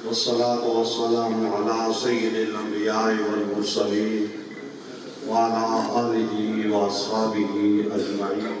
والصلاة والسلام على سيد الأنبياء والمرسلين وعلى آله وأصحابه أجمعين.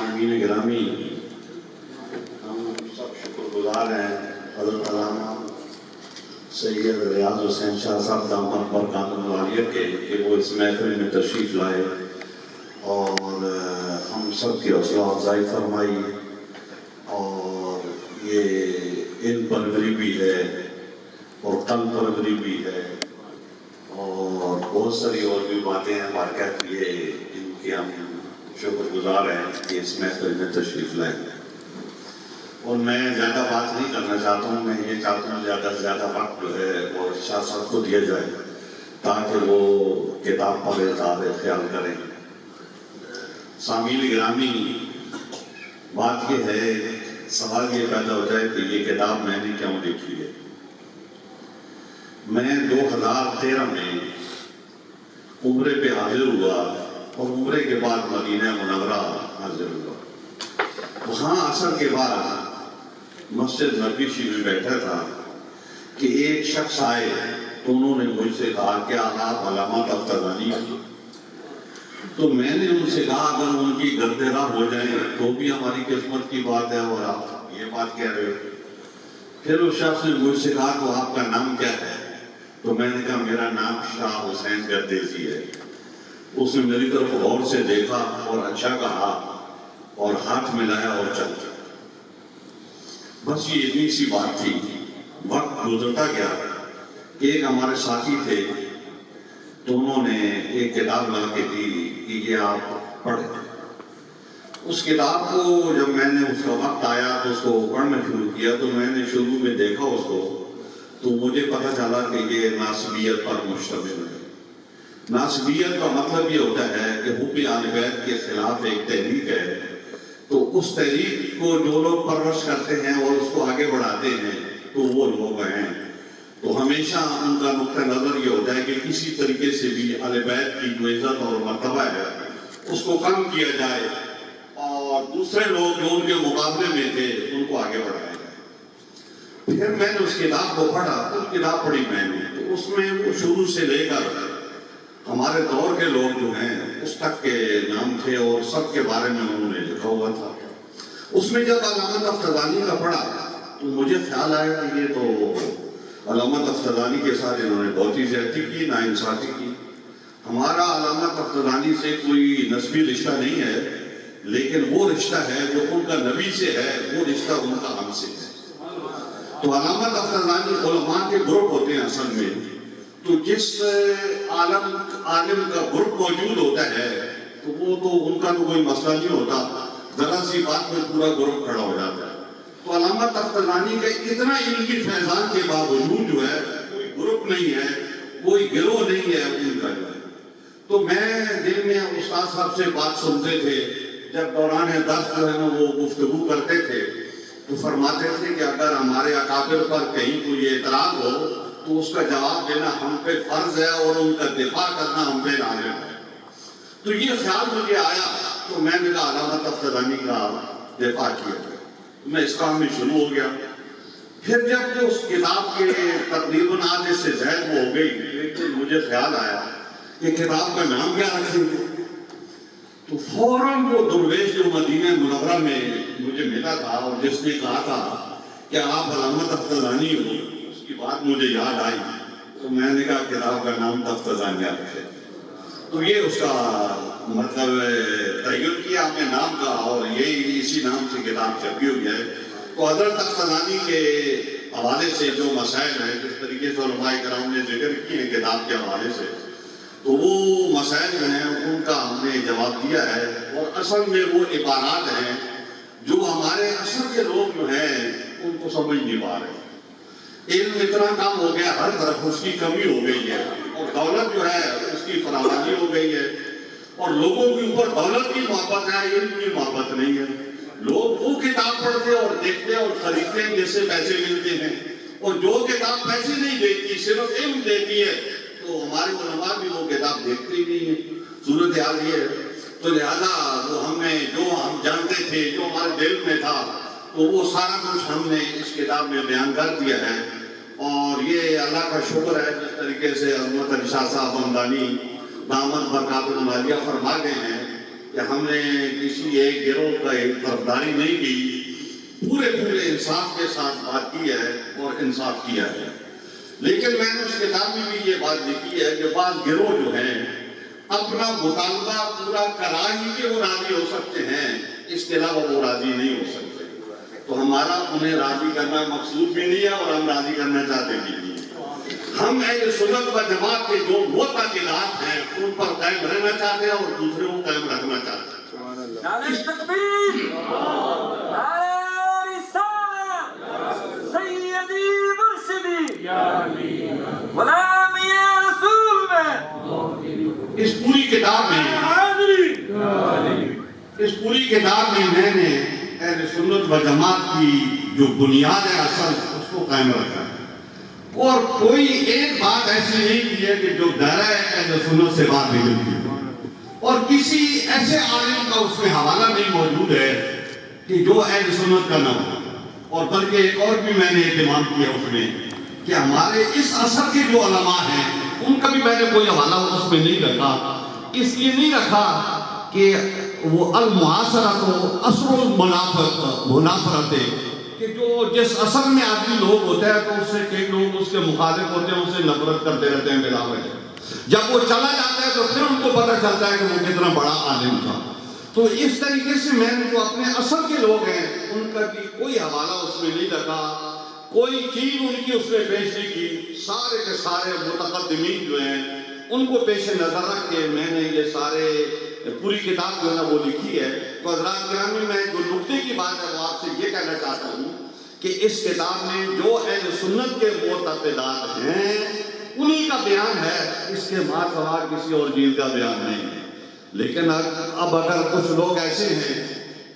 آمین گرامی، ہم سب شکر گزار ہیں حضرت علامہ سید ریاض حسین شاہ صاحب دامت برکاتہ عالیہ کے کہ وہ اس محفل میں تشریف لائے اور ہم سب کی حوصلہ افزائی فرمائی. اور یہ ان پروری بھی ہے اور قلب پروری بھی ہے اور بہت ساری اور بھی باتیں ہیں. واقعات یہ ان کی ہم شکر گزار ہیں کہ اس محفل میں تشریف لائیں. اور میں زیادہ بات نہیں کرنا چاہتا ہوں، میں یہ چاہتا ہوں زیادہ سے زیادہ وقت جو ہے اور شاہ صاحب کو دیا جائے تاکہ وہ کتاب پر اظہار خیال کریں. سامعین گرامی، بات یہ ہے، سوال یہ پیدا ہو جائے کہ یہ کتاب میں نے کیوں لکھی ہے. میں 2013 میں عمرے پہ حاضر ہوا اور عمرے کے بعد مدینہ منورہ حاضر ہوا. وہاں عصر کے بعد مسجد نبوی میں بیٹھا تھا کہ ایک شخص آئے تو انہوں نے مجھ سے کہا کہ آپ علامہ تفتزانی ہیں. تو میں نے ان سے کہا اگر ان کی گرد راہ ہو جائیں تو بھی ہماری قسمت کی بات ہے اور آپ یہ بات کہہ رہے ہو. پھر اس شخص نے مجھ سے کہا تو آپ کا نام کیا ہے؟ تو میں نے کہا میرا نام شاہ حسین گردیزی ہے. اس نے میری طرف غور سے دیکھا اور اچھا کہا اور ہاتھ ملایا اور چل گیا. بس یہ اتنی سی بات تھی. وقت گزرتا گیا. ایک ہمارے ساتھی تھے تو انہوں نے ایک کتاب لا کے دی کہ یہ آپ پڑھیں. اس کتاب کو جب میں نے اس کا وقت آیا تو اس کو پڑھنا شروع کیا تو میں نے شروع میں دیکھا اس کو تو مجھے پتہ چلا کہ یہ ناسبیت پر مشتمل ہے. ناسبیت کا مطلب یہ ہوتا ہے کہ حب اہل بیت کے خلاف ایک تحریک ہے. تو اس تحریک کو جو لوگ پرورش کرتے ہیں اور اس کو آگے بڑھاتے ہیں تو وہ لوگ ہیں. تو ہمیشہ ان کا نقطہ نظر یہ ہوتا ہے کہ کسی طریقے سے بھی اہل بیت کی جو عزت اور مرتبہ ہے اس کو کم کیا جائے اور دوسرے لوگ جو ان کے مقابلے میں تھے ان کو آگے بڑھایا جائے. پھر میں نے اس کتاب کو پڑھا. کتاب پڑھی میں نے تو اس میں وہ شروع سے لے کر ہمارے دور کے لوگ جو ہیں اس تک کے نام تھے اور سب کے بارے میں انہوں نے لکھا ہوا تھا. اس میں جب علامہ تفتزانی کا پڑھا تو مجھے خیال آیا کہ یہ تو علامہ تفتزانی کے ساتھ انہوں نے بہت ہی زیادتی کی، ناانصافی کی. ہمارا علامہ تفتزانی سے کوئی نسبی رشتہ نہیں ہے لیکن وہ رشتہ ہے جو ان کا نبی سے ہے، وہ رشتہ ان کا ہم سے ہے. تو علامہ تفتزانی علماء کے گروپ ہوتے ہیں اصل میں. تو جس عالم کا گروپ موجود ہوتا ہے تو وہ تو ان کا تو کوئی مسئلہ نہیں ہوتا، ذرا سی بات میں پورا گروپ کھڑا ہو جاتا ہے. تو علامہ تفتزانی کا اتنا علمی فیضان کے باوجود جو ہے کوئی گروپ نہیں ہے، کوئی گروہ نہیں ہے ان کا جو ہے. تو میں دل میں استاد صاحب سے بات سنتے تھے جب دوران درس جو ہے نا وہ گفتگو کرتے تھے تو فرماتے تھے کہ اگر ہمارے اکابر پر کہیں کوئی اعتراض ہو تو اس کا جواب دینا ہم پہ فرض ہے اور ان کا دفاع کرنا ہم پہ لازم ہے. تو یہ خیال مجھے آیا تو میں نے کہا علامہ تفتزانی کا دفاع کیا. میں اس کام میں شروع ہو گیا. پھر جب کہ اس کتاب کے تقریباً آدھے سے زائد وہ ہو گئی لیکن مجھے خیال آیا کہ کتاب کا نام کیا رکھیں گے. تو فوراً وہ درویش جو مدینہ منورہ میں مجھے ملا تھا اور جس نے کہا تھا کہ آپ علامہ تفتزانی ہو، اس کی بات مجھے یاد آئی. تو میں نے کہا کتاب کا نام تفتزانی رکھے. تو یہ اس کا مطلب تعین کیا ہم نے نام کا اور یہی اسی نام سے کتاب چھپی ہوئی ہے. تو حضرت تفتزانی کے حوالے سے جو مسائل ہیں جس طریقے سے علماء کرام نے ذکر کیے ہیں کتاب کے حوالے سے تو وہ مسائل جو ہیں ان کا ہم نے جواب دیا ہے. اور اصل میں وہ عبارات ہیں جو ہمارے اصل کے لوگ جو ہیں ان کو سمجھ نہیں پا رہے. علم اتنا کام ہو گیا، ہر طرف اس کی کمی ہو گئی ہے اور دولت جو ہے اس کی فراوانی ہو گئی ہے اور لوگوں کے اوپر دولت کی محبت ہے، علم کی محبت نہیں ہے. لوگ وہ کتاب پڑھتے اور دیکھتے اور خریدتے ہیں جس سے پیسے ملتے ہیں اور جو کتاب پیسے نہیں دیتی صرف علم دیتی ہے تو ہمارے علماء بھی وہ کتاب دیکھتے ہی نہیں ہیں. صورتحال یہ ہے. تو لہذا وہ ہم نے جو ہم جانتے تھے جو ہمارے دل میں تھا تو وہ سارا کچھ ہم نے اس کتاب کتاب میں بیان کر دیا ہے، اور یہ اللہ کا شکر ہے جس طریقے سے عظمت علی شاہ صاحب ہمدانی دامت برکات العالیہ فرما گئے ہیں کہ ہم نے کسی ایک گروہ کا طرفداری نہیں کی، پورے انصاف کے ساتھ بات کی ہے اور انصاف کیا ہے۔ لیکن میں نے اس کتاب میں بھی یہ بات لکھی ہے کہ بعض گروہ جو ہیں اپنا مطالبہ پورا کرا ہی کہ وہ راضی ہو سکتے ہیں، اس کے علاوہ وہ راضی نہیں ہو سکتے۔ تو ہمارا انہیں راضی کرنا مقصود بھی نہیں ہے اور ہم راضی کرنا چاہتے بھی نہیں۔ ہم اہل سنت و جماعت کے جو معتقدات ہیں ان پر قائم رہنا چاہتے ہیں اور دوسرے کو قائم رکھنا چاہتے ہیں۔ نعرہ تکبیر، نعرہ رسالت، سیدی مرشدی، غلام یا رسول میں اس پوری کتاب میں نے اہل سنت و جماعت کی جو بنیاد ہے اصل اس کو قائم رکھا ہے، اور کوئی ایک بات ایسی نہیں کی ہے کہ جو دائرہ اہل سنت سے باہر نکلتی ہے، اور کسی ایسے عالم کا اس میں حوالہ نہیں موجود ہے کہ جو اہل سنت کا نہ ہو۔ اور بلکہ ایک اور بھی میں نے اہتمام کیا اس میں کہ ہمارے اس عصر کے جو علماء ہیں ان کا بھی میں نے کوئی حوالہ اس میں نہیں رکھا، اس لیے نہیں رکھا کہ وہ المعاصرۃ عصر المنافرت ہے کہ جو جس عصر میں آدمی لوگ ہوتے ہیں تو اس سے کئی لوگ اس کے مخالف ہوتے ہیں، اس سے نفرت کرتے رہتے ہیں بلا وجہ۔ جب وہ چلا جاتا ہے تو پھر ان کو پتہ چلتا ہے کہ وہ کتنا بڑا عالم تھا۔ تو اس طریقے سے میں نے جو اپنے عصر کے لوگ ہیں ان کا بھی کوئی حوالہ اس میں نہیں رکھا، کوئی چیز ان کی اس میں پیش نہیں کی۔ سارے کے سارے متقدمین جو ہیں ان کو پیش نظر رکھ کے میں نے یہ سارے پوری کتاب جو ہے وہ لکھی ہے۔ تو حضرات گرامی، میں جو نقطے کی بات ہے وہ آپ سے یہ کہنا چاہتا ہوں کہ اس کتاب میں جو اہل سنت کے معتقدات ہیں انہی کا بیان ہے، اس کے ماں سوا کسی اور چیز کا بیان نہیں ہے۔ لیکن اب اگر کچھ لوگ ایسے ہیں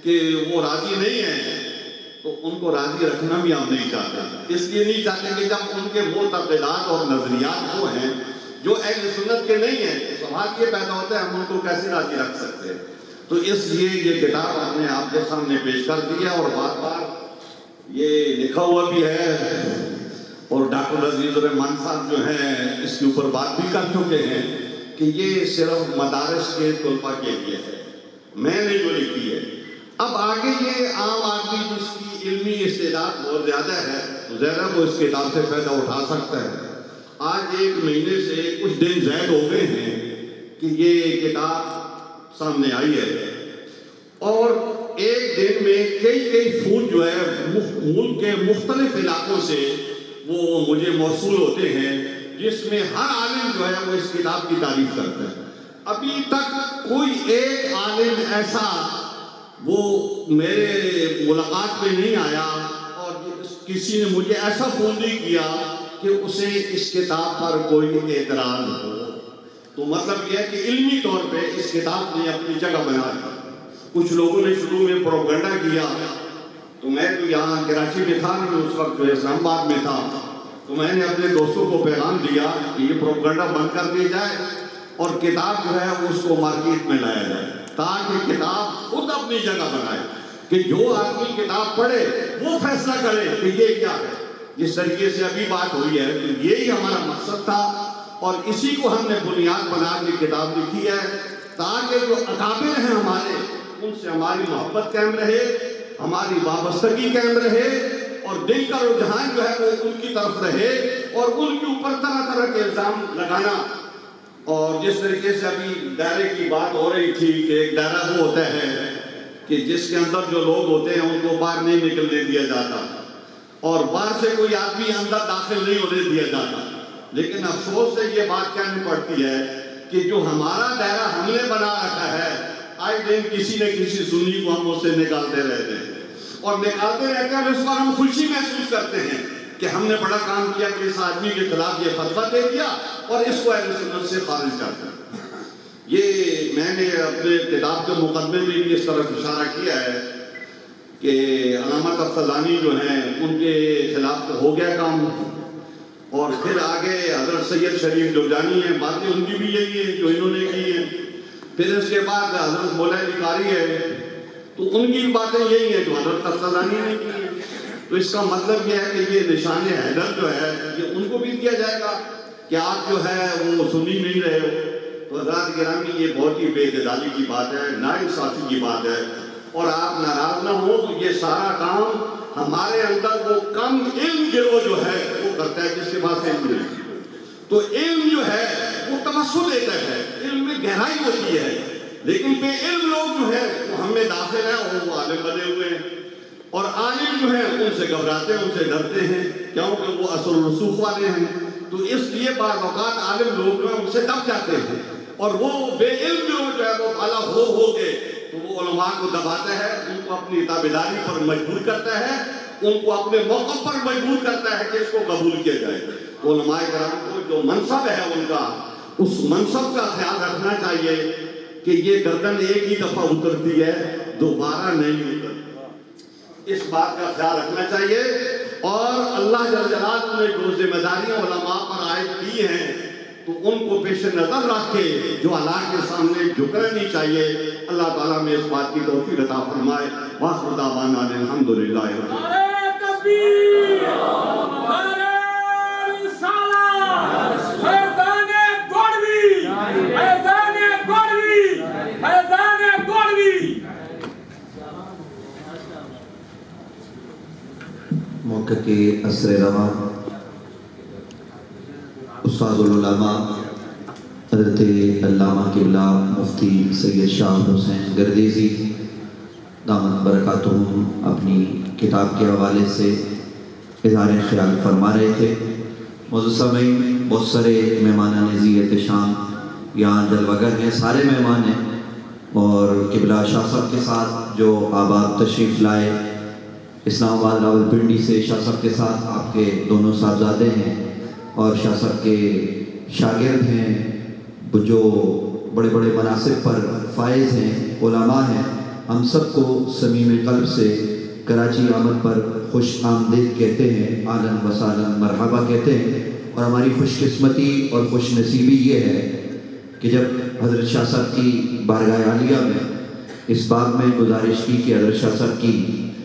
کہ وہ راضی نہیں ہیں تو ان کو راضی رکھنا بھی ہم نہیں چاہتے، اس لیے نہیں چاہتے کہ جب ان کے معتقدات اور نظریات وہ ہیں جو اہل سنت کے نہیں ہیں تو سوال یہ پیدا ہوتا ہے ہم ان کو کیسے راضی رکھ سکتے ہیں۔ تو اس لیے یہ کتاب ہم نے آپ کے سامنے پیش کر دی ہے، اور بار بار یہ لکھا ہوا بھی ہے، اور ڈاکٹر عزیز الرحمان صاحب جو ہیں اس کے اوپر بات بھی کر چکے ہیں کہ یہ صرف مدارس کے طلباء کے لیے ہے، میں نے جو لکھی ہے۔ اب آگے یہ عام آدمی جس کی علمی استعداد بہت زیادہ ہے ذرا وہ اس کتاب سے فائدہ اٹھا سکتا ہے۔ آج 1 مہینے سے کچھ دن زائد ہو گئے ہیں کہ یہ کتاب سامنے آئی ہے، اور ایک دن میں کئی فون جو ہے ملک کے مختلف علاقوں سے وہ مجھے موصول ہوتے ہیں، جس میں ہر عالم جو ہے وہ اس کتاب کی تعریف کرتا ہے۔ ابھی تک کوئی ایک عالم ایسا وہ میرے ملاقات میں نہیں آیا اور کسی نے مجھے ایسا فون نہیں کیا کہ اسے اس کتاب پر کوئی اعتراض ہو۔ تو مطلب یہ ہے کہ علمی طور پہ اس کتاب نے اپنی جگہ بنا لی۔ کچھ لوگوں نے شروع میں پروپیگنڈا کیا، تو میں تو یہاں کراچی میں تھا نہیں اس وقت، جو اسلام آباد میں تھا، تو میں نے اپنے دوستوں کو پیغام دیا کہ یہ پروپیگنڈا بند کر دی جائے اور کتاب جو ہے اس کو مارکیٹ میں لایا جائے، تاکہ کتاب خود اپنی جگہ بنائے، کہ جو آدمی کتاب پڑھے وہ فیصلہ کرے کہ یہ کیا ہے۔ جس طریقے سے ابھی بات ہوئی ہے تو یہی ہمارا مقصد تھا، اور اسی کو ہم نے بنیاد بنا کے کتاب لکھی ہے، تاکہ جو اکابر ہیں ہمارے ان سے ہماری محبت قائم رہے، ہماری وابستگی قائم رہے، اور دل کا رجحان جو ہے وہ ان کی طرف رہے، اور ان کے اوپر طرح طرح کے الزام لگانا۔ اور جس طریقے سے ابھی دائرے کی بات ہو رہی تھی کہ ایک دائرہ وہ ہوتا ہے کہ جس کے اندر جو لوگ ہوتے ہیں ان کو باہر نہیں نکلنے دیا جاتا، اور باہر سے کوئی آدمی اندر داخل نہیں ہونے دیا جاتا۔ لیکن افسوس سے یہ بات کہنی پڑتی ہے کہ جو ہمارا دائرہ ہم نے بنا رکھا ہے، آئے دن کسی نہ کسی سنی کو ہم اس سے نکالتے رہتے ہیں، اور نکالتے رہتے ہیں، اس پر ہم خوشی محسوس کرتے ہیں کہ ہم نے بڑا کام کیا کہ اس آدمی کے خلاف یہ فتویٰ دے دیا اور اس کو اہل سنت سے خارج کر دیا۔ یہ میں نے اپنے کتاب کے مقدمے میں بھی اس طرح اشارہ کیا ہے کہ علامہ تفتزانی جو ہیں ان کے خلاف تو ہو گیا کام، اور پھر آگے حضرت سید شریف جرجانی ہیں، باتیں ان کی بھی یہی ہیں جو انہوں نے کی ہیں۔ پھر اس کے بعد حضرت مولا علی قاری ہے، تو ان کی باتیں یہی ہیں جو حضرت تفتزانی نے کی ہیں۔ تو اس کا مطلب یہ ہے کہ یہ نشان حیدر جو ہے یہ ان کو بھی دیا جائے گا کہ آپ جو ہے وہ سنی نہیں رہے ہو. تو حضرات گرامی یہ بہت ہی بے اعتدالی کی بات ہے، ناانصافی کی بات ہے، اور آپ ناراض نہ ہو تو یہ سارا کام ہمارے اندر وہ کم علم گروہ جو ہے وہ کرتا ہے جس کے پاس علم نہیں. تو علم جو ہے وہ تمسل دیتا ہے، علم میں گہرائی ہوتی ہے، لیکن بے علم لوگ جو ہے وہ ہم میں داخل ہیں اور وہ عالم بنے ہوئے ہیں، اور عالم جو ہے ان سے گھبراتے ہیں، ان سے ڈرتے ہیں کیونکہ وہ اثر و رسوخ والے ہیں. تو اس لیے بعض اوقات عالم لوگ جو ہیں ان سے دب جاتے ہیں، اور وہ بے علم جو ہے وہ بالا ہو کے تو وہ علماء کو دباتا ہے، ان کو اپنی تابعداری پر مجبور کرتا ہے، ان کو اپنے موقع پر مجبور کرتا ہے کہ اس کو قبول کیا جائے. علماء کرام کو جو منصب ہے ان کا، اس منصب کا خیال رکھنا چاہیے کہ یہ گردن ایک ہی دفعہ اترتی ہے، دوبارہ نہیں اترتی. اس بات کا خیال رکھنا چاہیے. اور اللہ جل جلالہ نے جو ذمہ داریاں علماء پر عائد کی ہیں تو ان کو پیش نظر رکھ کے جو حالات کے سامنے جھکنا نہیں چاہیے. اللہ تعالیٰ میں اس بات کی توفیق عطا فرمائے. وآخر دعوانا الحمدللہ رب العالمین. نعرہ تکبیر، نعرہ رسالت، فیضان گوڑوی، فیضان گوڑوی، فیضان گوڑوی. موقع کے عصر رواں استاد العلماء حضرت علامہ قبلہ مفتی سید شاہ حسین گردیزی دامت برکاتہم اپنی کتاب کے حوالے سے اظہار خیال فرما رہے تھے. معزز سامعین، بہت سارے مہمانان ذی احتشام یہاں جلوگر ہیں، سارے مہمان ہیں، اور قبلہ شاہ صاحب کے ساتھ جو آباد تشریف لائے اسلام آباد راولپنڈی سے، شاہ صاحب کے ساتھ آپ کے دونوں صاحبزادے ہیں اور شاہ صاحب کے شاگرد ہیں جو بڑے بڑے مناصب پر فائز ہیں، علماء ہیں. ہم سب کو صمیم قلب سے کراچی آمد پر خوش آمدید کہتے ہیں، اہلاً و سہلاً مرحبا کہتے ہیں. اور ہماری خوش قسمتی اور خوش نصیبی یہ ہے کہ جب حضرت شاہ صاحب کی بارگاہ عالیہ میں اس باب میں گزارش کی کہ حضرت شاہ صاحب کی